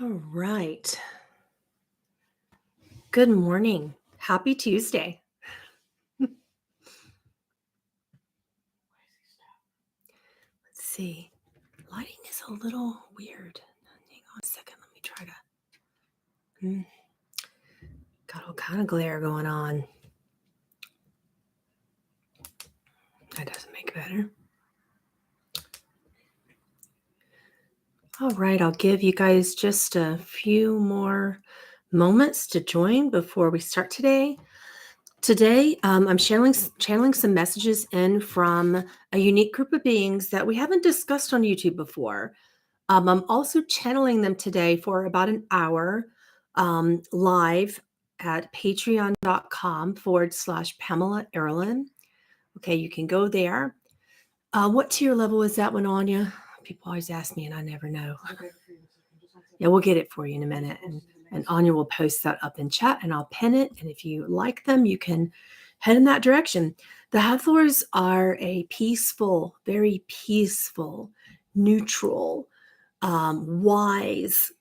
All right. Good morning. Happy Tuesday. Let's see. Lighting is a little weird. Hang on a second. Let me try to. Got all kind of glare going on. That doesn't make it better. All right. I'll give you guys just a few more moments to join before we start today. Today, I'm channeling some messages in from a unique group of beings that we haven't discussed on YouTube before. I'm also channeling them today for about an hour live at patreon.com/Pamela Aaralyn. Okay, you can go there. What tier level is that one, Anya? People always ask me and I never know. Yeah, we'll get it for you in a minute. And Anya will post that up in chat and I'll pin it. And if you like them, you can head in that direction. The Hathors are a peaceful, very peaceful, neutral, wise,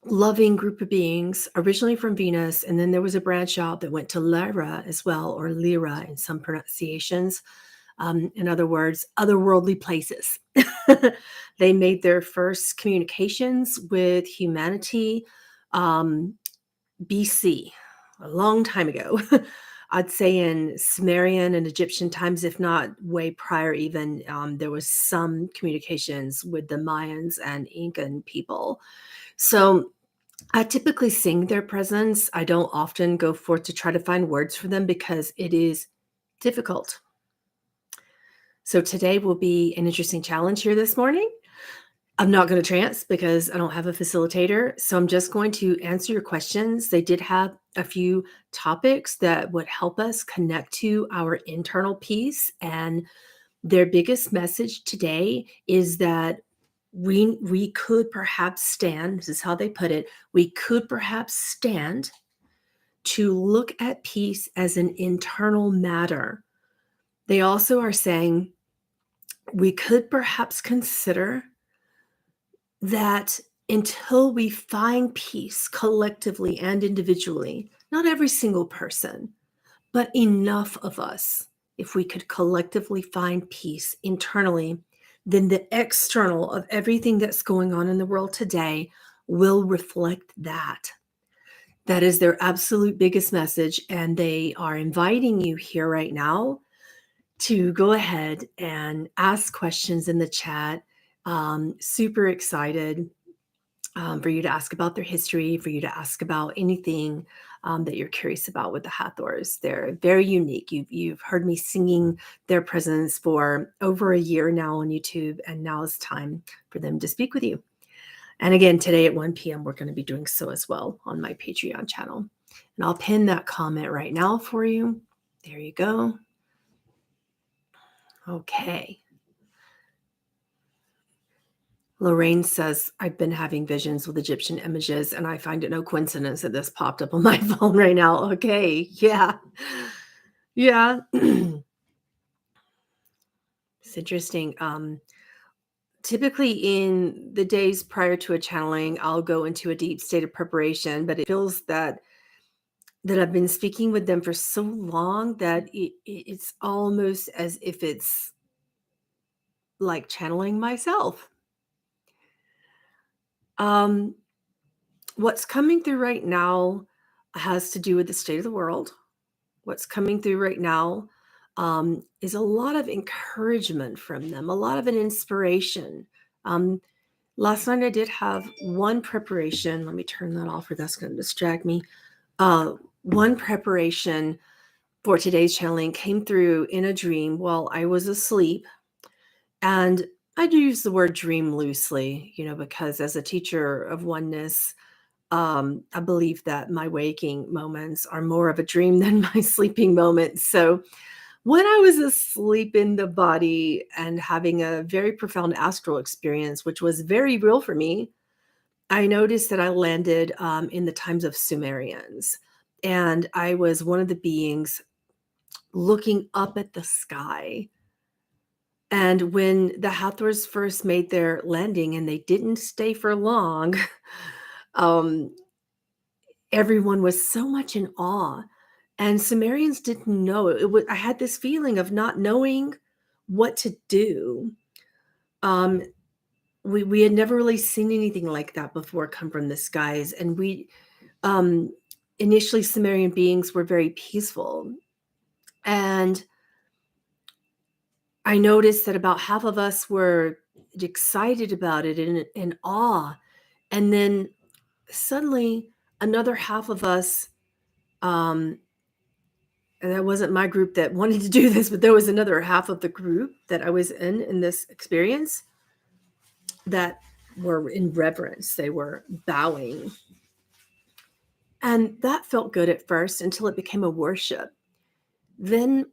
loving group of beings, originally from Venus. And then there was a branch out that went to Lyra as well, or Lyra in some pronunciations. In other words, otherworldly places. They made their first communications with humanity BC, a long time ago. I'd say in Sumerian and Egyptian times, if not way prior even, there was some communications with the Mayans and Incan people. So I typically sing their presence. I don't often go forth to try to find words for them because it is difficult. So today will be an interesting challenge here this morning. I'm not going to trance because I don't have a facilitator. So I'm just going to answer your questions. They did have a few topics that would help us connect to our internal peace. And their biggest message today is that we could perhaps stand, this is how they put it, we could perhaps stand to look at peace as an internal matter. They also are saying we could perhaps consider that until we find peace collectively and individually, not every single person, but enough of us, if we could collectively find peace internally, then the external of everything that's going on in the world today will reflect that. That is their absolute biggest message. And they are inviting you here right now to go ahead and ask questions in the chat. Super excited for you to ask about their history, for you to ask about anything that you're curious about with the Hathors. They're very unique. You've heard me singing their presence for over a year now on YouTube, and now it's time for them to speak with you. And again, today at 1 p.m., we're going to be doing so as well on my Patreon channel. And I'll pin that comment right now for you. There you go. Okay. Lorraine says, I've been having visions with Egyptian images, and I find it no coincidence that this popped up on my phone right now. Okay. Yeah. Yeah. It's interesting. Typically in the days prior to a channeling, I'll go into a deep state of preparation, but it feels that I've been speaking with them for so long that it's almost as if it's like channeling myself. What's coming through right now has to do with the state of the world. What's coming through right now is a lot of encouragement from them, a lot of an inspiration. Last night I did have one preparation. Let me turn that off or that's going to distract me. One preparation for today's channeling came through in a dream while I was asleep. And I do use the word dream loosely, because as a teacher of oneness, I believe that my waking moments are more of a dream than my sleeping moments. So when I was asleep in the body and having a very profound astral experience, which was very real for me, I noticed that I landed in the times of Sumerians. And I was one of the beings looking up at the sky. And when the Hathors first made their landing, and they didn't stay for long, Um, everyone was so much in awe, and Sumerians didn't know. I had this feeling of not knowing what to do. Um, we had never really seen anything like that before come from the skies, and um, initially Sumerian beings were very peaceful, and I noticed that about half of us were excited about it and in awe, and then suddenly another half of us, um, and that wasn't my group that wanted to do this, but there was another half of the group that I was in this experience that were in reverence. They were bowing. And that felt good at first until it became a worship. Then,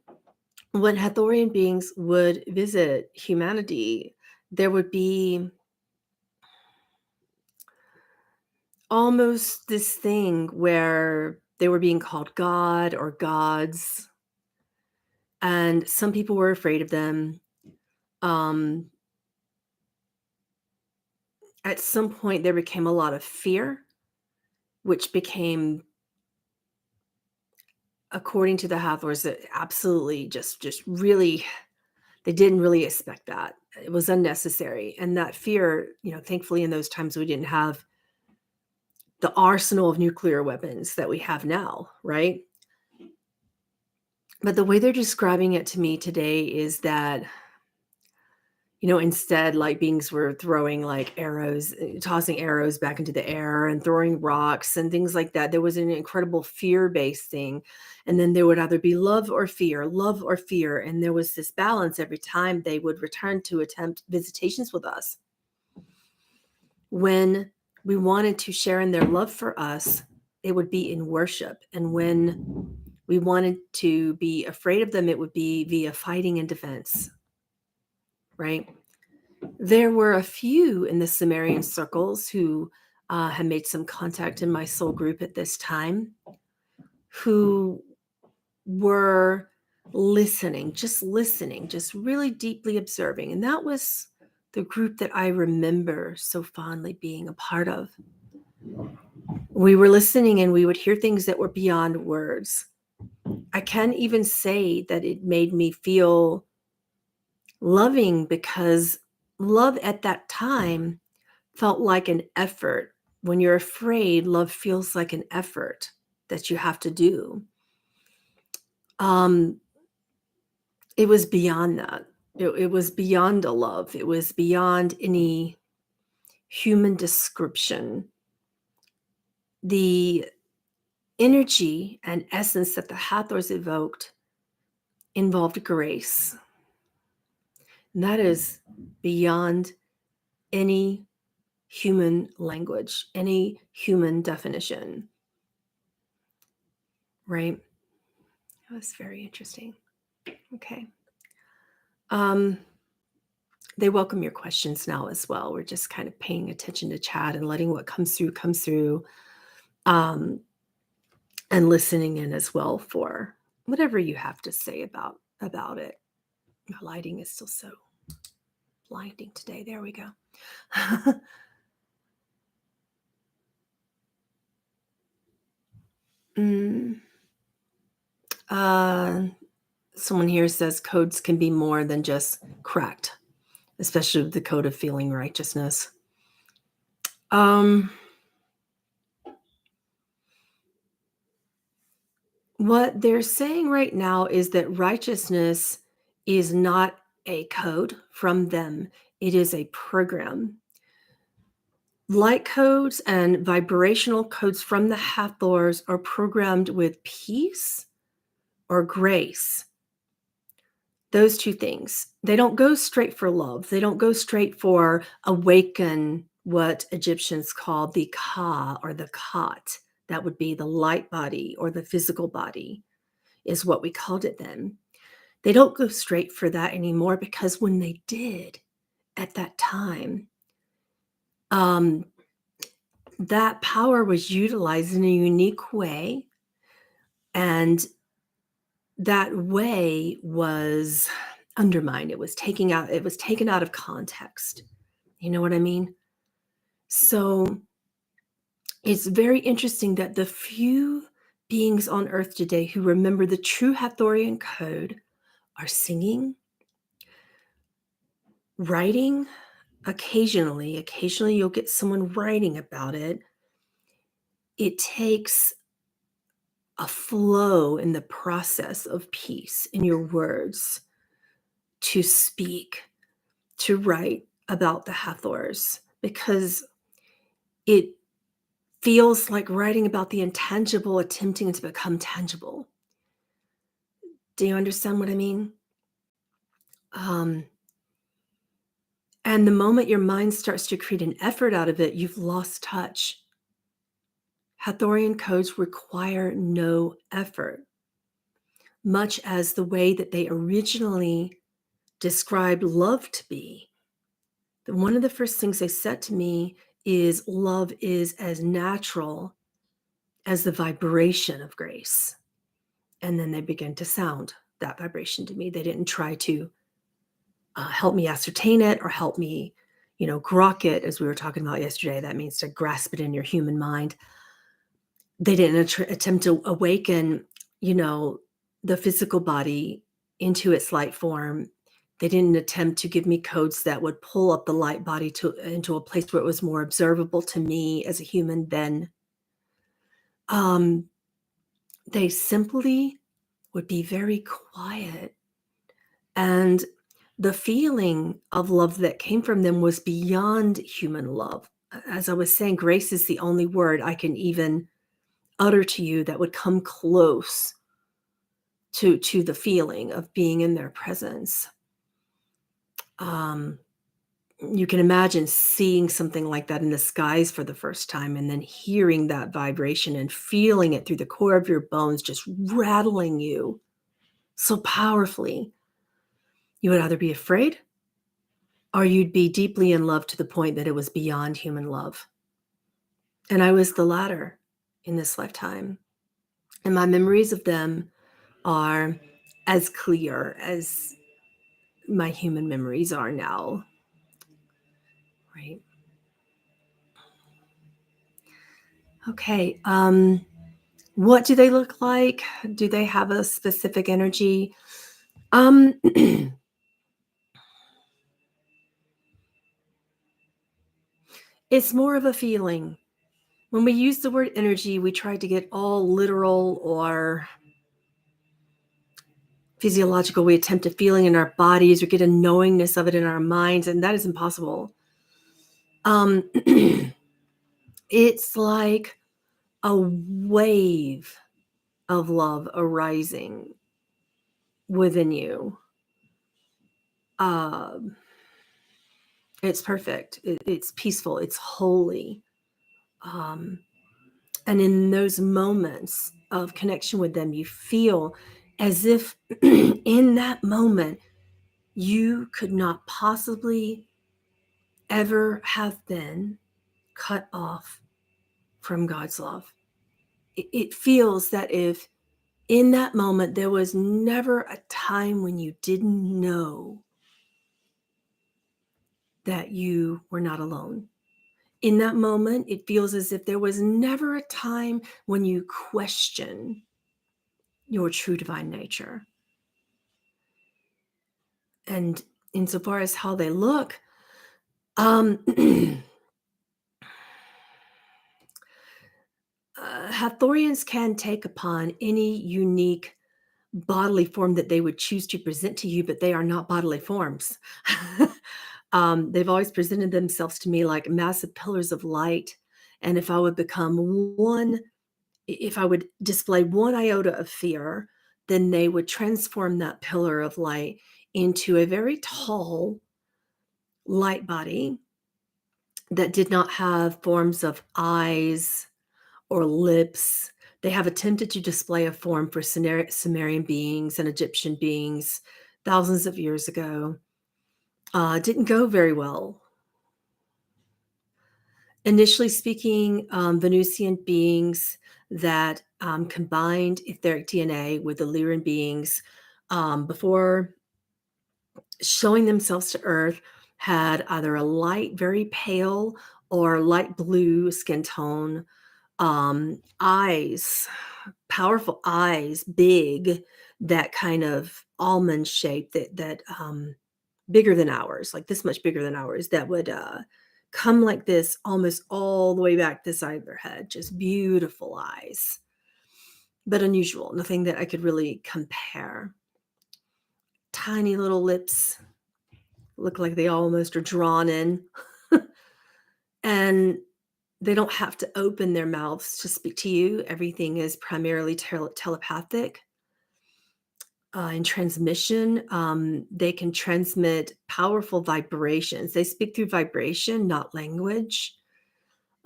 when Hathorian beings would visit humanity, there would be almost this thing where they were being called God or gods, and some people were afraid of them. Um, at some point, there became a lot of fear, which became, according to the Hathors, absolutely just really, they didn't really expect that. It was unnecessary, and that fear, thankfully in those times we didn't have the arsenal of nuclear weapons that we have now, right? But the way they're describing it to me today is that, instead, like, beings were throwing like arrows, tossing arrows back into the air and throwing rocks and things like that. There was an incredible fear-based thing. And then there would either be love or fear, love or fear. And there was this balance every time they would return to attempt visitations with us. When we wanted to share in their love for us, it would be in worship. And when we wanted to be afraid of them, it would be via fighting and defense, right? There were a few in the Sumerian circles who had made some contact in my soul group at this time, who were listening, just really deeply observing. And that was the group that I remember so fondly being a part of. We were listening and we would hear things that were beyond words. I can even say that it made me feel loving, because love at that time felt like an effort. When you're afraid, love feels like an effort that you have to do. Um, it was beyond that. It was beyond a love. It was beyond any human description. The energy and essence that the Hathors evoked involved grace. And that is beyond any human language, any human definition, right? That was very interesting. Okay. They welcome your questions now as well. We're just kind of paying attention to chat and letting what comes through, um, and listening in as well for whatever you have to say about it. My lighting is still so blinding today. There we go. Mm, uh, someone here says codes can be more than just correct, especially the code of feeling righteousness. What they're saying right now is that righteousness is not a code from them. It is a program. Light codes and vibrational codes from the Hathors are programmed with peace or grace. Those two things. They don't go straight for love. They don't go straight for awaken, what Egyptians called the Ka or the Khat. That would be the light body or the physical body, is what we called it then. They don't go straight for that anymore, because when they did at that time, that power was utilized in a unique way, and that way was undermined. It was taken out of context. You know what I mean? So It's very interesting that the few beings on Earth today who remember the true Hathorian code are singing, writing, occasionally you'll get someone writing about it. It takes a flow in the process of peace in your words to speak, to write about the Hathors, because it feels like writing about the intangible attempting to become tangible. Do you understand what I mean? Um, and the moment your mind starts to create an effort out of it, you've lost touch. Hathorian codes require no effort, much as the way that they originally described love to be. One of the first things they said to me is love is as natural as the vibration of grace. And then they began to sound that vibration to me. They didn't try to help me ascertain it or help me, grok it, as we were talking about yesterday. That means to grasp it in your human mind. They didn't attempt to awaken, you know, the physical body into its light form. They didn't attempt to give me codes that would pull up the light body into a place where it was more observable to me as a human then. Um, they simply would be very quiet. And the feeling of love that came from them was beyond human love. As I was saying, grace is the only word I can even utter to you that would come close to the feeling of being in their presence. Um, you can imagine seeing something like that in the skies for the first time and then hearing that vibration and feeling it through the core of your bones, just rattling you so powerfully. You would either be afraid or you'd be deeply in love to the point that it was beyond human love. And I was the latter in this lifetime. And my memories of them are as clear as my human memories are now, right? Okay. What do they look like? Do they have a specific energy? It's more of a feeling. When we use the word energy, we try to get all literal or physiological. We attempt a feeling in our bodies or get a knowingness of it in our minds, and that is impossible. It's like a wave of love arising within you. Um, it's perfect. It's peaceful. It's holy. Um, and in those moments of connection with them, you feel as if in that moment you could not possibly ever have been cut off from God's love. It feels that if in that moment there was never a time when you didn't know that you were not alone. In that moment, it feels as if there was never a time when you question your true divine nature. And insofar as how they look, Hathorians can take upon any unique bodily form that they would choose to present to you, but they are not bodily forms. They've always presented themselves to me like massive pillars of light. And if I would display one iota of fear, then they would transform that pillar of light into a very tall light body that did not have forms of eyes or lips. They have attempted to display a form for Sumerian beings and Egyptian beings thousands of years ago. Didn't go very well. Initially speaking, Venusian beings that combined etheric DNA with the lyran beings before showing themselves to Earth had either a light, very pale, or light blue skin tone. Eyes, powerful eyes, big, that kind of almond shape that bigger than ours, like this much bigger than ours, that would come like this almost all the way back this side of their head. Just beautiful eyes, but unusual. Nothing that I could really compare. Tiny little lips, look like they almost are drawn in. And they don't have to open their mouths to speak to you. Everything is primarily telepathic. In transmission, they can transmit powerful vibrations. They speak through vibration, not language.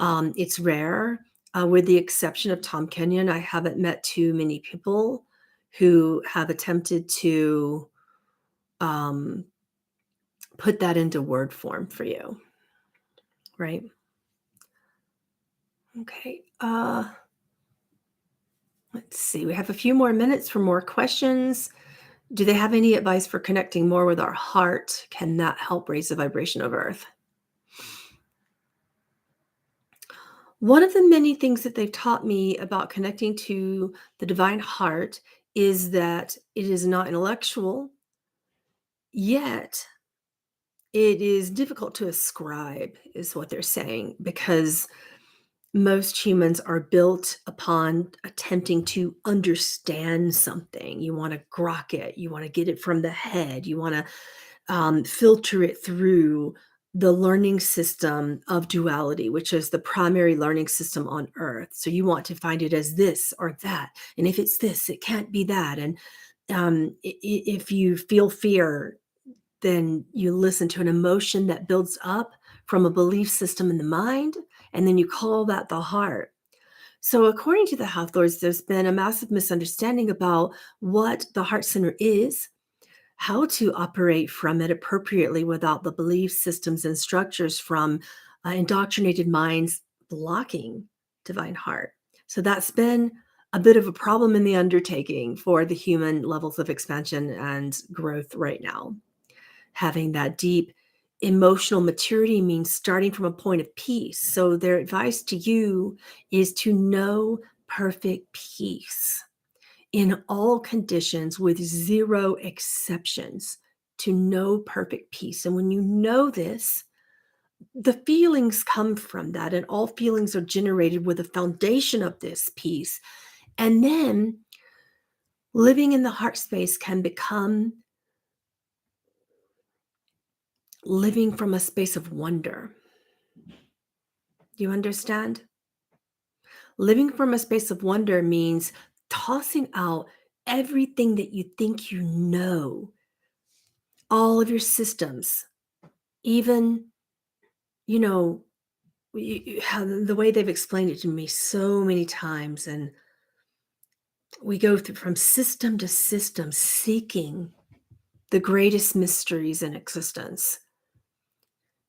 It's rare. With the exception of Tom Kenyon, I haven't met too many people who have attempted to um, put that into word form for you, right? Okay. Let's see. We have a few more minutes for more questions. Do they have any advice for connecting more with our heart? Can that help raise the vibration of Earth? One of the many things that they've taught me about connecting to the divine heart is that it is not intellectual, yet it is difficult to ascribe, is what they're saying, because most humans are built upon attempting to understand something. You want to grok it, you want to get it from the head, you want to filter it through the learning system of duality, which is the primary learning system on Earth. So you want to find it as this or that. And if it's this, it can't be that. And if you feel fear, then you listen to an emotion that builds up from a belief system in the mind, and then you call that the heart. So, according to the Hathors, there's been a massive misunderstanding about what the heart center is, how to operate from it appropriately without the belief systems and structures from indoctrinated minds blocking divine heart. So that's been a bit of a problem in the undertaking for the human levels of expansion and growth right now. Having that deep emotional maturity means starting from a point of peace. So their advice to you is to know perfect peace in all conditions with zero exceptions, to know perfect peace. And when you know this, the feelings come from that, and all feelings are generated with a foundation of this peace. And then living in the heart space can become living from a space of wonder. You understand? Living from a space of wonder means tossing out everything that you think you know, all of your systems, even, you know, how the way they've explained it to me so many times. And we go through from system to system, seeking the greatest mysteries in existence.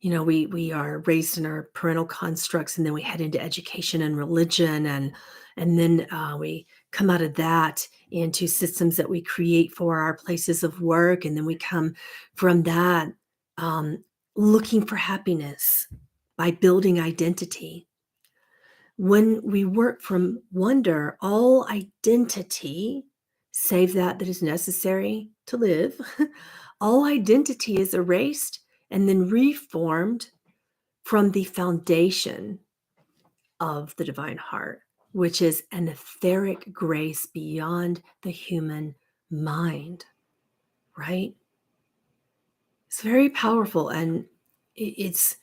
We are raised in our parental constructs, and then we head into education and religion, and then we come out of that into systems that we create for our places of work, and then we come from that um, looking for happiness by building identity. When we work from wonder, all identity, save that is necessary to live, all identity is erased and then reformed from the foundation of the divine heart, which is an etheric grace beyond the human mind, right? It's very powerful, and it's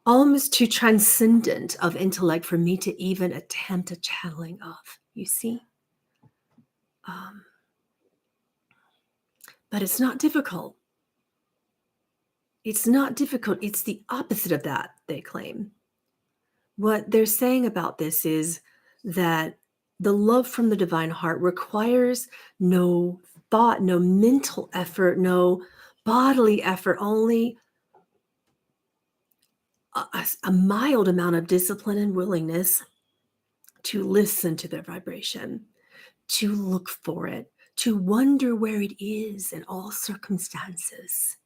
almost too transcendent of intellect for me to even attempt a channeling of, you see? Um, but it's not difficult. It's not difficult. It's the opposite of that, they claim. What they're saying about this is that the love from the divine heart requires no thought, no mental effort, no bodily effort, only a mild amount of discipline and willingness to listen to their vibration, to look for it, to wonder where it is in all circumstances,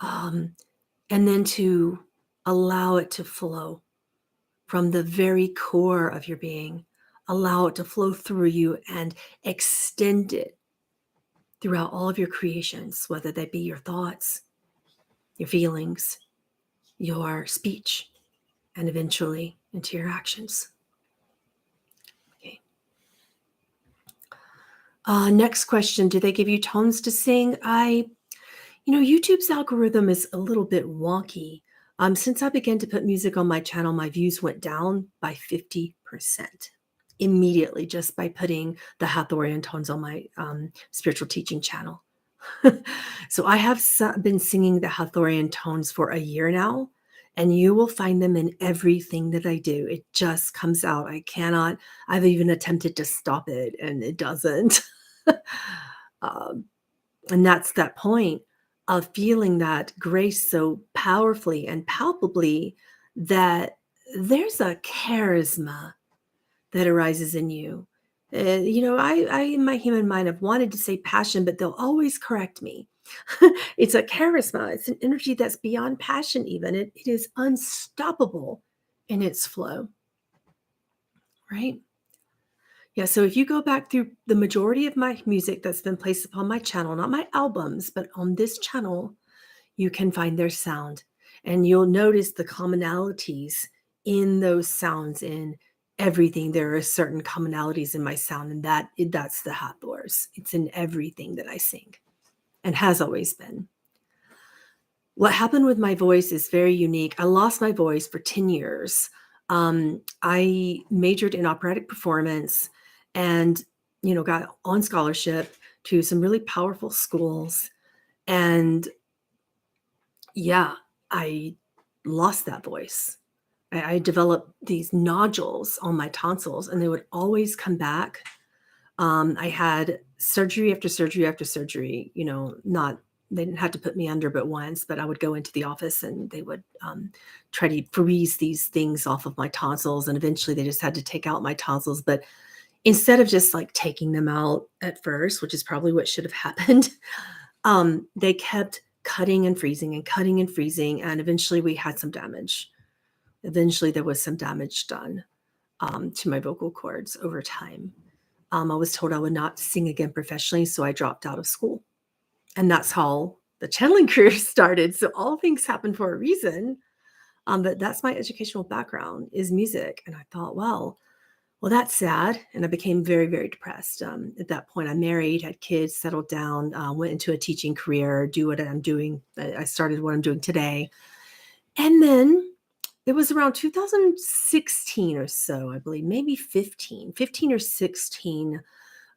and then to allow it to flow from the very core of your being. Allow it to flow through you and extend it throughout all of your creations, whether they be your thoughts, your feelings, your speech, and eventually into your actions. Okay. Next question. Do they give you tones to sing? YouTube's algorithm is a little bit wonky. Since I began to put music on my channel, my views went down by 50% immediately just by putting the Hathorian tones on my spiritual teaching channel. So I have been singing the Hathorian tones for a year now, and you will find them in everything that I do. It just comes out. I've even attempted to stop it, and it doesn't. um, and that's that point of feeling that grace so powerfully and palpably that there's a charisma that arises in you. I in my human mind have wanted to say passion, but they'll always correct me. It's a charisma. It's an energy that's beyond passion, even. It is unstoppable in its flow, right? Yeah, so if you go back through the majority of my music that's been placed upon my channel, not my albums, but on this channel, you can find their sound. And you'll notice the commonalities in those sounds in everything. There are certain commonalities in my sound, and that's the Hathors. It's in everything that I sing and has always been. What happened with my voice is very unique. I lost my voice for 10 years. I majored in operatic performance and, got on scholarship to some really powerful schools. And yeah, I lost that voice. I developed these nodules on my tonsils, and they would always come back. I had surgery after surgery after surgery, they didn't have to put me under but once, but I would go into the office and they would try to freeze these things off of my tonsils. And eventually they just had to take out my tonsils. But instead of just like taking them out at first, which is probably what should have happened, they kept cutting and freezing and cutting and freezing. And eventually we had some damage. Eventually there was some damage done to my vocal cords over time. I was told I would not sing again professionally, so I dropped out of school. And that's how the channeling career started. So all things happen for a reason. But that's my educational background is music. And I thought, well, that's sad. And I became very, very depressed. At that point, I married, had kids, settled down, went into a teaching career, do what I'm doing. I started what I'm doing today. And then it was around 2016 or so, I believe, maybe 15 or 16.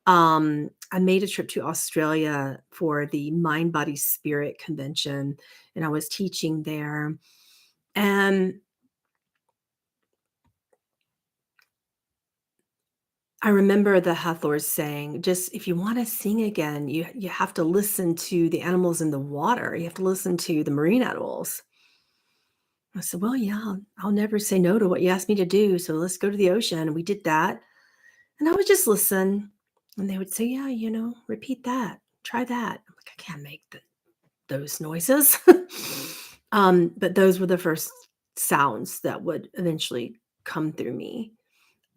I made a trip to Australia for the Mind, Body, Spirit convention, and I was teaching there. And I remember the Hathors saying, just if you want to sing again, you have to listen to the animals in the water. You have to listen to the marine animals. I said, well, yeah, I'll never say no to what you asked me to do. So let's go to the ocean. And we did that. And I would just listen. And they would say, yeah, repeat that. Try that. I'm like, I can't make those noises. But those were the first sounds that would eventually come through me.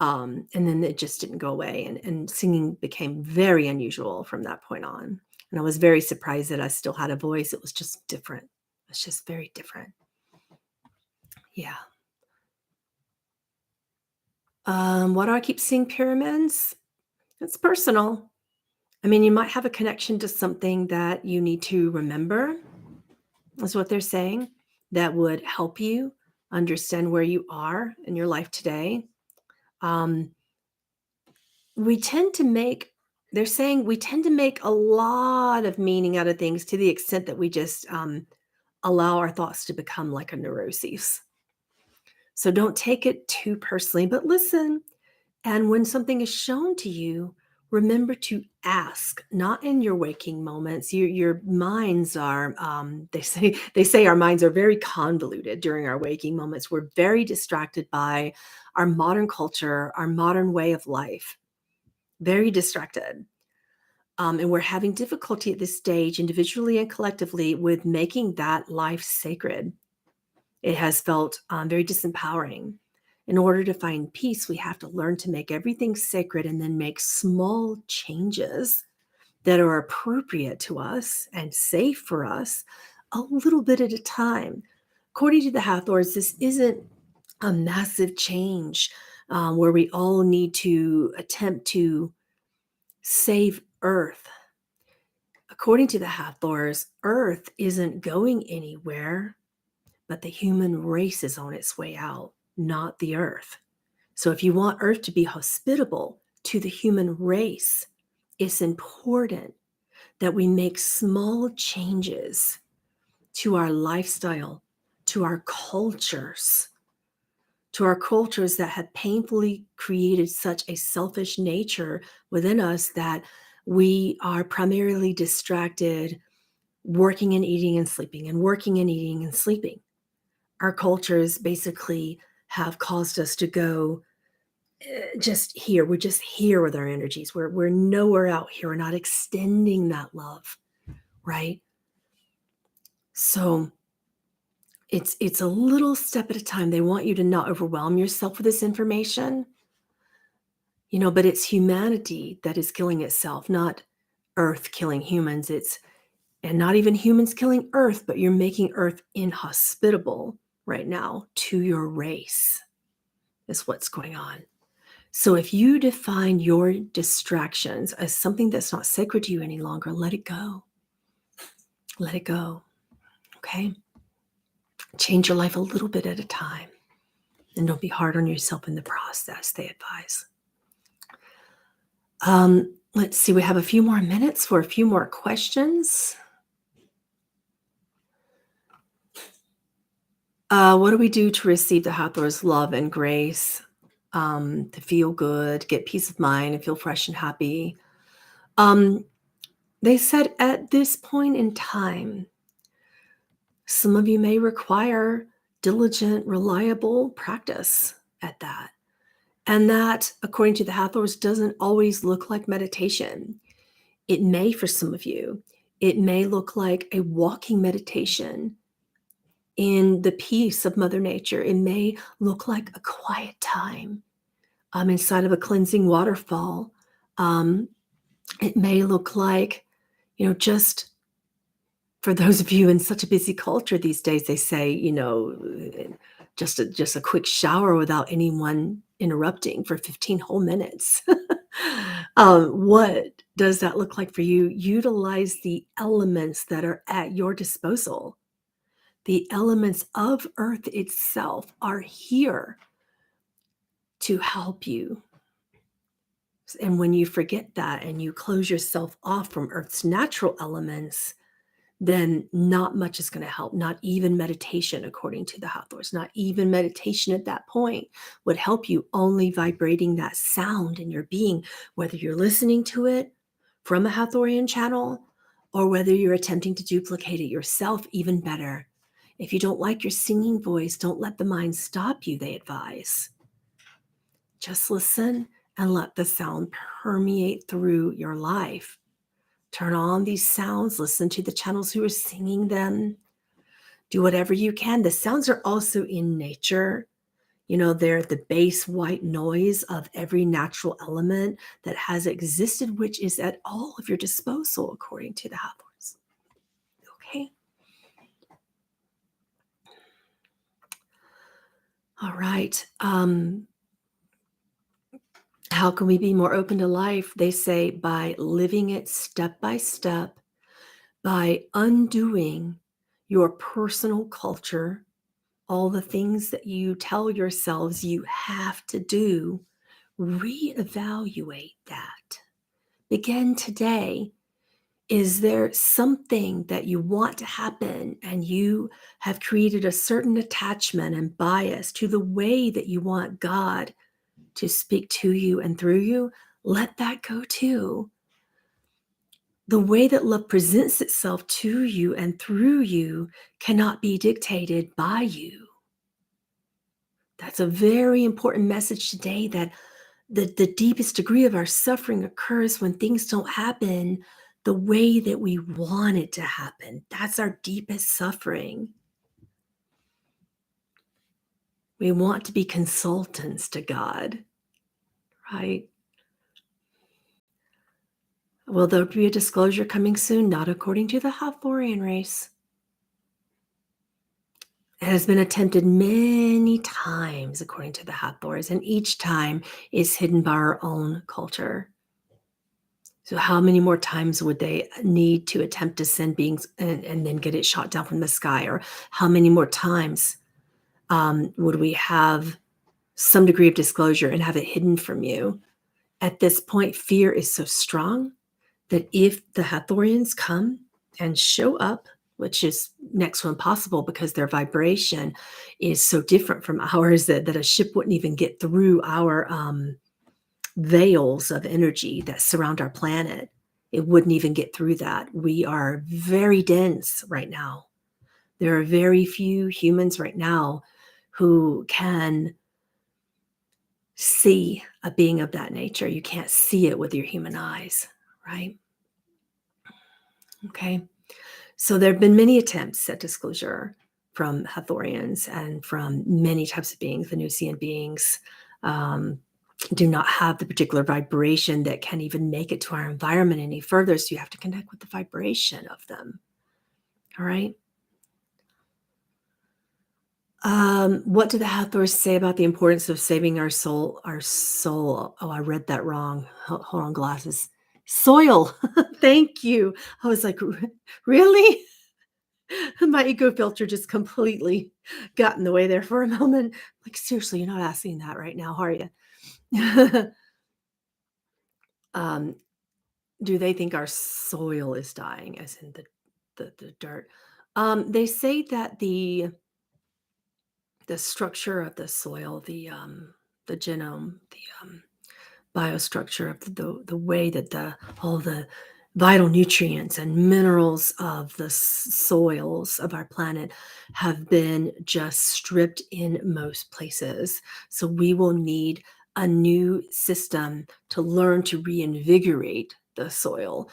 And then it just didn't go away. And singing became very unusual from that point on. And I was very surprised that I still had a voice. It was just different. It's just very different. Yeah. Why do I keep seeing pyramids? It's personal. I mean, you might have a connection to something that you need to remember, is what they're saying, that would help you understand where you are in your life today. We tend to make, they're saying we tend to make a lot of meaning out of things to the extent that we just allow our thoughts to become like a neuroses. So don't take it too personally, but listen. And when something is shown to you, remember to ask, not in your waking moments. Your minds are, they say our minds are very convoluted during our waking moments. We're very distracted by our modern culture, our modern way of life, very distracted. And we're having difficulty at this stage, individually and collectively, with making that life sacred. It has felt very disempowering. In order to find peace, we have to learn to make everything sacred and then make small changes that are appropriate to us and safe for us a little bit at a time. According to the Hathors, this isn't a massive change where we all need to attempt to save Earth. According to the Hathors, Earth isn't going anywhere, but the human race is on its way out, not the Earth. So if you want Earth to be hospitable to the human race, it's important that we make small changes to our lifestyle, to our cultures, that have painfully created such a selfish nature within us that we are primarily distracted working and eating and sleeping and working and eating and sleeping. Our cultures basically have caused us to go just here. We're just here with our energies. We're nowhere out here. We're not extending that love, right? So it's a little step at a time. They want you to not overwhelm yourself with this information, but it's humanity that is killing itself, not Earth killing humans. And not even humans killing Earth, but you're making Earth inhospitable right now to your race, is what's going on. So if you define your distractions as something that's not sacred to you any longer, let it go. Let it go. Okay? Change your life a little bit at a time. And don't be hard on yourself in the process, they advise. Let's see, we have a few more minutes for a few more questions. What do we do to receive the Hathor's love and grace, to feel good, get peace of mind, and feel fresh and happy? They said at this point in time, some of you may require diligent, reliable practice at that. And that, according to the Hathors, doesn't always look like meditation. It may for some of you. It may look like a walking meditation in the peace of Mother Nature. It may look like a quiet time inside of a cleansing waterfall. It may look like, just for those of you in such a busy culture these days, they say, just a quick shower without anyone interrupting for 15 whole minutes. What does that look like for you? Utilize the elements that are at your disposal. The elements of Earth itself are here to help you. And when you forget that and you close yourself off from Earth's natural elements, then not much is going to help. Not even meditation, according to the Hathors. Not even meditation at that point would help you. Only vibrating that sound in your being, whether you're listening to it from a Hathorian channel or whether you're attempting to duplicate it yourself, even better. If you don't like your singing voice, don't let the mind stop you, they advise. Just listen and let the sound permeate through your life. Turn on these sounds, listen to the channels who are singing them. Do whatever you can. The sounds are also in nature. They're the base white noise of every natural element that has existed, which is at all of your disposal, according to the Hathors. Okay. All right. How can we be more open to life? They say by living it step by step, by undoing your personal culture, all the things that you tell yourselves you have to do, reevaluate that. Begin today. Is there something that you want to happen and you have created a certain attachment and bias to the way that you want God to speak to you and through you? Let that go too. The way that love presents itself to you and through you cannot be dictated by you. That's a very important message today, that the deepest degree of our suffering occurs when things don't happen the way that we want it to happen. That's our deepest suffering. We want to be consultants to God, right? Will there be a disclosure coming soon? Not according to the Hathorian race. It has been attempted many times according to the Hathors, and each time is hidden by our own culture. So how many more times would they need to attempt to send beings and then get it shot down from the sky? Or how many more times would we have some degree of disclosure and have it hidden from you? At this point, fear is so strong that if the Hathorians come and show up, which is next to impossible because their vibration is so different from ours that a ship wouldn't even get through our veils of energy that surround our planet. It wouldn't even get through that. We are very dense right now. There are very few humans right now who can see a being of that nature. You can't see it with your human eyes, right? Okay. So there have been many attempts at disclosure from Hathorians and from many types of beings. Venusian beings do not have the particular vibration that can even make it to our environment any further. So you have to connect with the vibration of them. All right. What do the Hathors say about the importance of saving our soul? Our soul. Oh, I read that wrong. Hold on, glasses. Soil. Thank you. I was like, really? My ego filter just completely got in the way there for a moment. Like, seriously, you're not asking that right now, are you? um, do they think our soil is dying, as in the dirt? They say that the structure of the soil, the genome, the biostructure of the way that all the vital nutrients and minerals of the soils of our planet have been just stripped in most places. So we will need a new system to learn to reinvigorate the soil.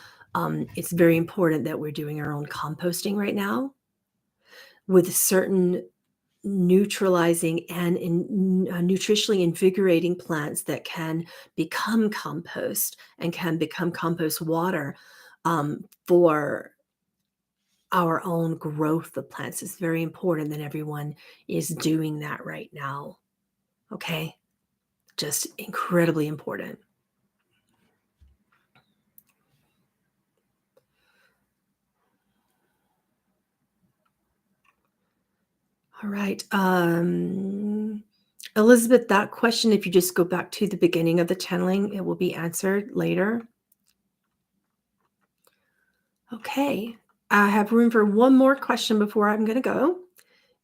It's very important that we're doing our own composting right now with certain neutralizing and nutritionally invigorating plants that can become compost and can become compost water for our own growth of plants. It's very important that everyone is doing that right now. Okay. Just incredibly important. All right. Elizabeth, that question, if you just go back to the beginning of the channeling, it will be answered later. Okay. I have room for one more question before I'm going to go.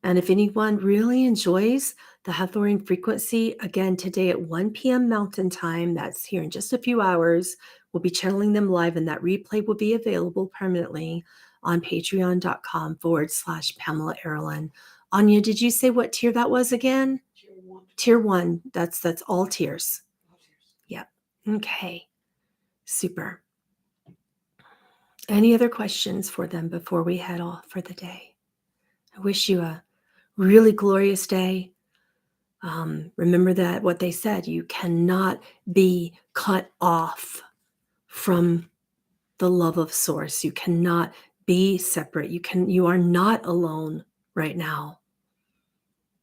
And if anyone really enjoys the Hathorian frequency, again, today at 1 p.m. Mountain Time, that's here in just a few hours, we'll be channeling them live, and that replay will be available permanently on patreon.com/Pamela Aaralyn. Anya, did you say what tier that was again? Tier one. That's all tiers. Yep. Okay. Super. Any other questions for them before we head off for the day? I wish you a really glorious day. Remember that what they said, you cannot be cut off from the love of source. You cannot be separate. You are not alone right now.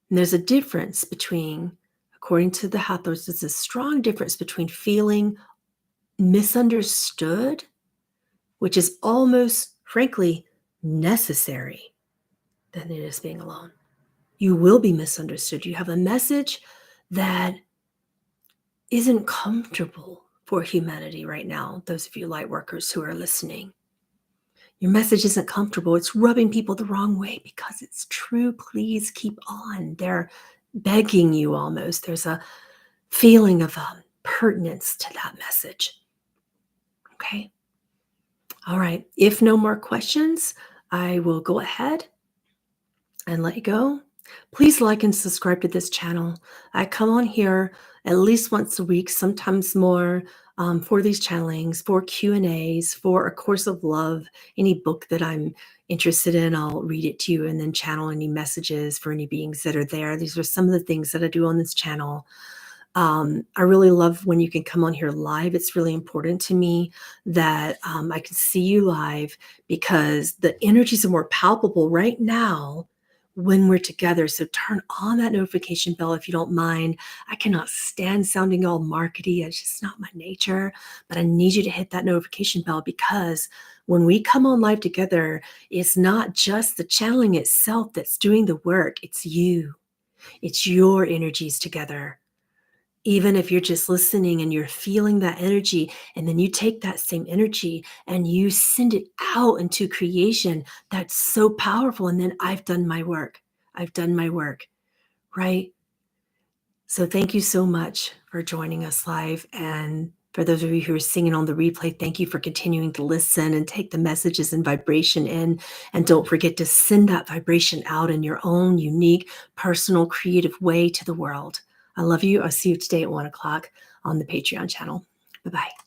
And there's a difference between, according to the Hathors, there's a strong difference between feeling misunderstood, which is almost, frankly, necessary, than it is being alone. You will be misunderstood. You have a message that isn't comfortable for humanity right now. Those of you light workers who are listening, your message isn't comfortable. It's rubbing people the wrong way because it's true. Please keep on. They're begging you almost. There's a feeling of pertinence to that message. Okay. All right. If no more questions, I will go ahead and let you go. Please like and subscribe to this channel. I come on here at least once a week, sometimes more, for these channelings, for Q&As, for A Course of Love, any book that I'm interested in, I'll read it to you and then channel any messages for any beings that are there. These are some of the things that I do on this channel. I really love when you can come on here live. It's really important to me that I can see you live because the energies are more palpable right now when we're together. So turn on that notification bell if you don't mind. I cannot stand sounding all markety. It's just not my nature. But I need you to hit that notification bell because when we come on live together, it's not just the channeling itself that's doing the work. It's you. It's your energies together. Even if you're just listening and you're feeling that energy, and then you take that same energy and you send it out into creation, that's so powerful. And then I've done my work. I've done my work, right? So thank you so much for joining us live. And for those of you who are singing on the replay, thank you for continuing to listen and take the messages and vibration in. And don't forget to send that vibration out in your own unique, personal, creative way to the world. I love you. I'll see you today at 1 o'clock on the Patreon channel. Bye-bye.